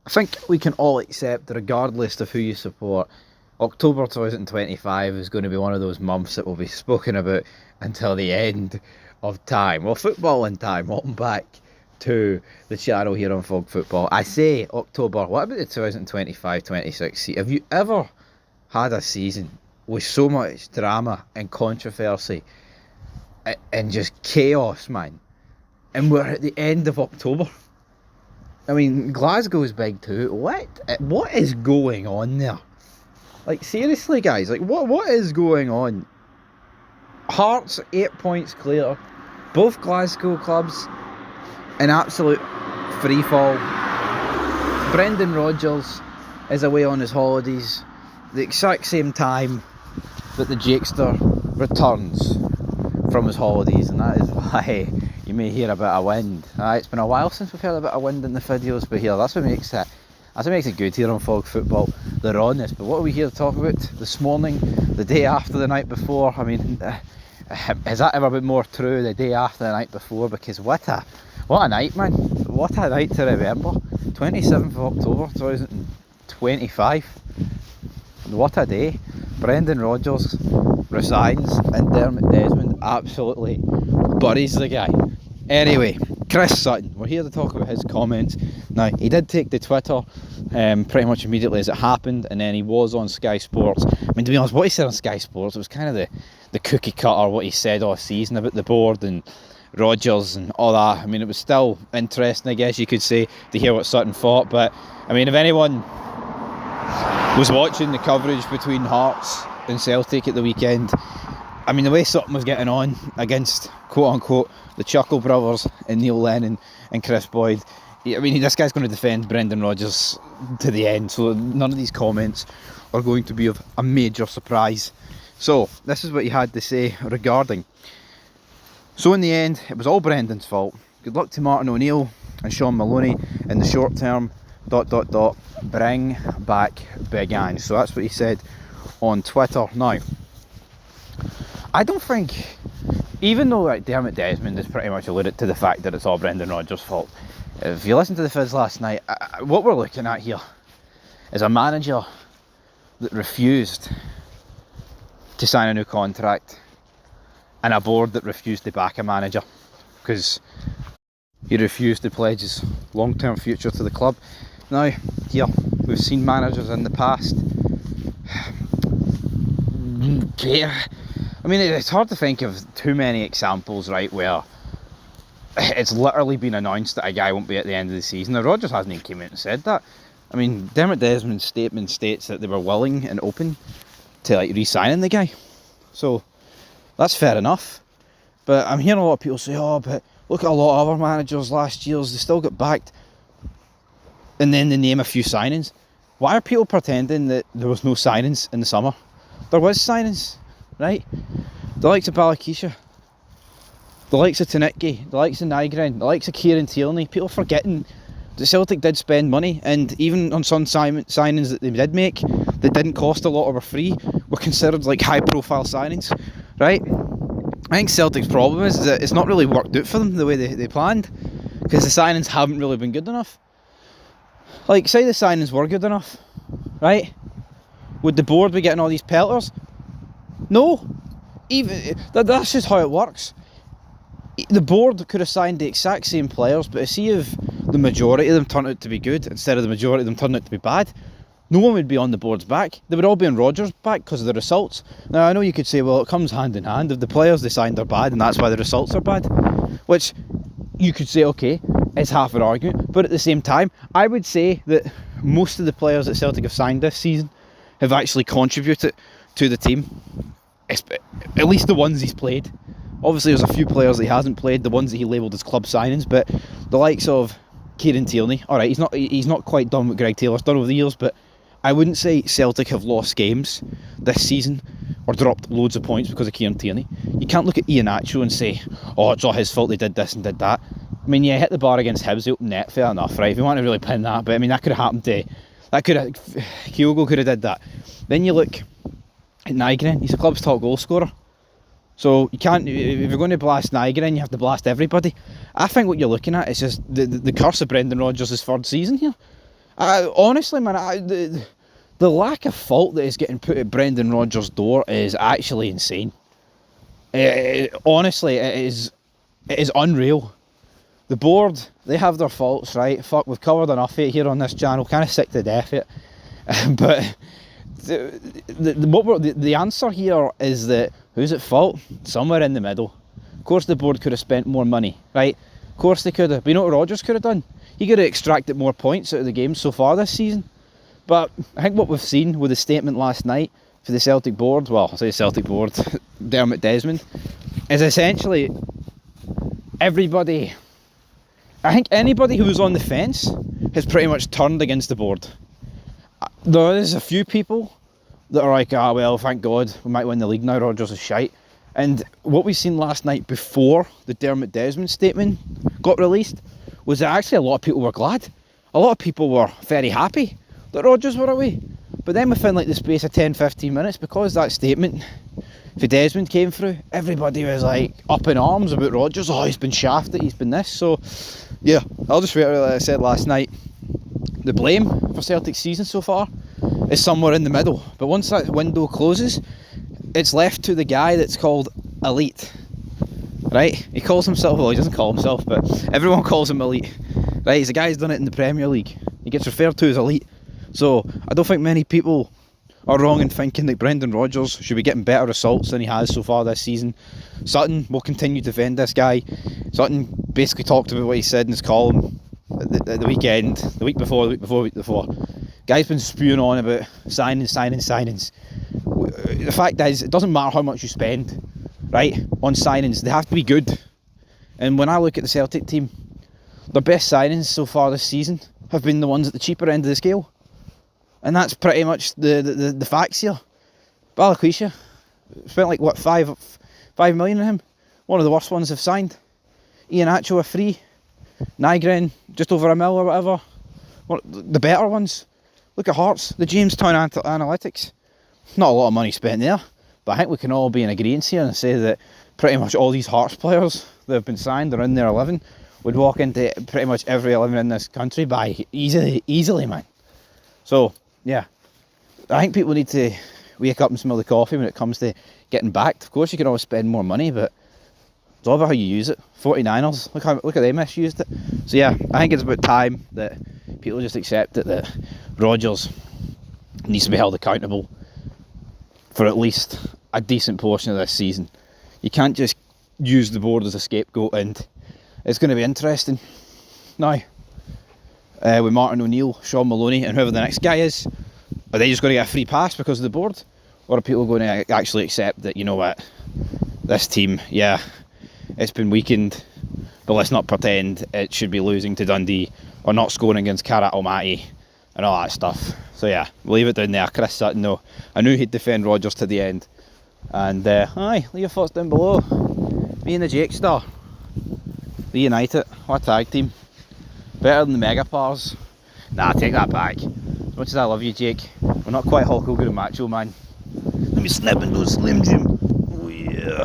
I think we can all accept that regardless of who you support, October 2025 is going to be one of those months that will be spoken about until the end of time. Well, football in time. Welcome back to the channel here on Fog Football. I say October, what about the 2025-26 Have you ever had a season with so much drama and controversy and just chaos, man? And we're at the end of October. I mean, Glasgow's big too. What is going on there? Like, seriously, guys, like, what is going on? Hearts 8 points clear. Both Glasgow clubs in absolute free fall. Brendan Rodgers is away on his holidays the exact same time that the Jakester returns from his holidays, and that is why you may hear a bit of wind. It's been a while since we've heard a bit of wind in the videos, but here, that's what makes it good here on Fog Football. They're honest. But what are we here to talk about this morning, the day after the night before? I mean, has that ever been more true, the day after the night before? Because what a night, man. What a night to remember. 27th of October 2025. What a day. Brendan Rodgers resigns and Dermot Desmond absolutely buries the guy. Anyway, Chris Sutton, we're here to talk about his comments. Now, he did take to Twitter pretty much immediately as it happened, and then he was on Sky Sports. I mean, to be honest, what he said on Sky Sports, it was kind of the cookie cutter, what he said all season about the board and Rodgers and all that. I mean, it was still interesting, I guess you could say, to hear what Sutton thought. But, I mean, if anyone was watching the coverage between Hearts and Celtic at the weekend, I mean, the way Sutton was getting on against, quote-unquote, the Chuckle Brothers and Neil Lennon and Chris Boyd, I mean, this guy's going to defend Brendan Rodgers to the end, so none of these comments are going to be of a major surprise. So, this is what he had to say regarding. So in the end, it was all Brendan's fault. Good luck to Martin O'Neill and Sean Maloney in the short term, ... bring back Big Ange. So that's what he said on Twitter. Now, I don't think, even though like Dermot Desmond has pretty much alluded to the fact that it's all Brendan Rodgers' fault, if you listen to the Fizz last night, what we're looking at here is a manager that refused to sign a new contract and a board that refused to back a manager because he refused to pledge his long-term future to the club. Now, here, we've seen managers in the past. I mean, it's hard to think of too many examples, right, where it's literally been announced that a guy won't be at the end of the season. Now, Rodgers hasn't even come out and said that. I mean, Dermot Desmond's statement states that they were willing and open to like re-signing the guy. So, that's fair enough. But I'm hearing a lot of people say, oh, but look at a lot of other managers last year's, they still got backed. And then they name a few signings. Why are people pretending that there was no signings in the summer? There was signings, right? The likes of Balakisha, the likes of Tanitki, the likes of Nygren, the likes of Kieran Tierney. People forgetting that Celtic did spend money, and even on some signings that they did make that didn't cost a lot or were free were considered like high profile signings, right? I think Celtic's problem is that it's not really worked out for them the way they planned, because the signings haven't really been good enough. Like, say the signings were good enough, right? Would the board be getting all these pelters? No. Even that's just how it works. The board could have signed the exact same players, but see if the majority of them turned out to be good instead of the majority of them turned out to be bad, no one would be on the board's back. They would all be on Rodgers' back because of the results. Now, I know you could say, well, it comes hand in hand. If the players they signed are bad, and that's why the results are bad, which you could say, okay, it's half an argument. But at the same time, I would say that most of the players that Celtic have signed this season have actually contributed to the team. At least the ones he's played. Obviously, there's a few players that he hasn't played, the ones that he labelled as club signings, but the likes of Kieran Tierney, alright, he's not quite done what Greg Taylor's done over the years, but I wouldn't say Celtic have lost games this season or dropped loads of points because of Kieran Tierney. You can't look at Iheanacho and say, oh, it's all his fault they did this and did that. I mean, yeah, hit the bar against Hibs, the open net, fair enough, right? If you want to really pin that, but I mean, that could have happened to... Kyogo could have did that. Then you look at Nygren, he's the club's top goal scorer. So you can't, if you're going to blast Nygren, you have to blast everybody. I think what you're looking at is just the curse of Brendan Rodgers' third season here. Honestly, man, the lack of fault that is getting put at Brendan Rodgers' door is actually insane. Honestly, it is unreal. The board, they have their faults, right? Fuck, we've covered enough of it here on this channel. Kind of sick to death of it. But the answer here is that who's at fault? Somewhere in the middle. Of course, the board could have spent more money, right? Of course they could have. But you know what Rodgers could have done? He could have extracted more points out of the game so far this season. But I think what we've seen with the statement last night for the Celtic board, well, I say Celtic board, Dermot Desmond, is essentially everybody. I think anybody who was on the fence has pretty much turned against the board. There is a few people that are like, well, thank God, we might win the league now, Rodgers is shite. And what we've seen last night before the Dermot Desmond statement got released was that actually a lot of people were glad. A lot of people were very happy that Rodgers were away. But then within like the space of 10-15 minutes, because that statement for Desmond came through, everybody was like up in arms about Rodgers. Oh, he's been shafted, he's been this. So yeah, I'll just reiterate what I said last night. The blame for Celtic's season so far is somewhere in the middle. But once that window closes, it's left to the guy that's called elite. Right? He calls himself, well, he doesn't call himself, but everyone calls him elite. Right? He's a guy who's done it in the Premier League. He gets referred to as elite. So I don't think many people are wrong in thinking that Brendan Rodgers should be getting better results than he has so far this season. Sutton will continue to defend this guy. Sutton basically talked about what he said in his column at the weekend, the week before. Guy's been spewing on about signings. The fact is, it doesn't matter how much you spend, right, on signings. They have to be good. And when I look at the Celtic team, their best signings so far this season have been the ones at the cheaper end of the scale. And that's pretty much the facts here. Balikwisha spent like what, 5 million on him. One of the worst ones they've signed. Ian Acho a free. Nygren just over $1 million or whatever. The better ones. Look at Hearts, the Jamestown Analytics. Not a lot of money spent there, but I think we can all be in agreement here and say that pretty much all these Hearts players that have been signed are in their 11 would walk into pretty much every 11 in this country by easily, man. So yeah, I think people need to wake up and smell the coffee when it comes to getting backed. Of course you can always spend more money, but it's all about how you use it. 49ers, look how they misused it. So yeah, I think it's about time that people just accept it, that Rodgers needs to be held accountable for at least a decent portion of this season. You can't just use the board as a scapegoat, and it's going to be interesting now with Martin O'Neill, Sean Maloney and whoever the next guy is. Are they just going to get a free pass because of the board, or are people going to actually accept that, you know what, this team, yeah, it's been weakened, but let's not pretend it should be losing to Dundee or not scoring against Karat Almaty and all that stuff. So yeah, we'll leave it down there. Chris Sutton, though, I knew he'd defend Rodgers to the end. And aye, leave your thoughts down below. Me and the Jake Star reunite it. What a tag team. Better than the Megapars. Nah, take that back. As much as I love you, Jake, we're not quite Hulk Hogan and Macho Man. Let me snap into a Slim Jim. Oh yeah.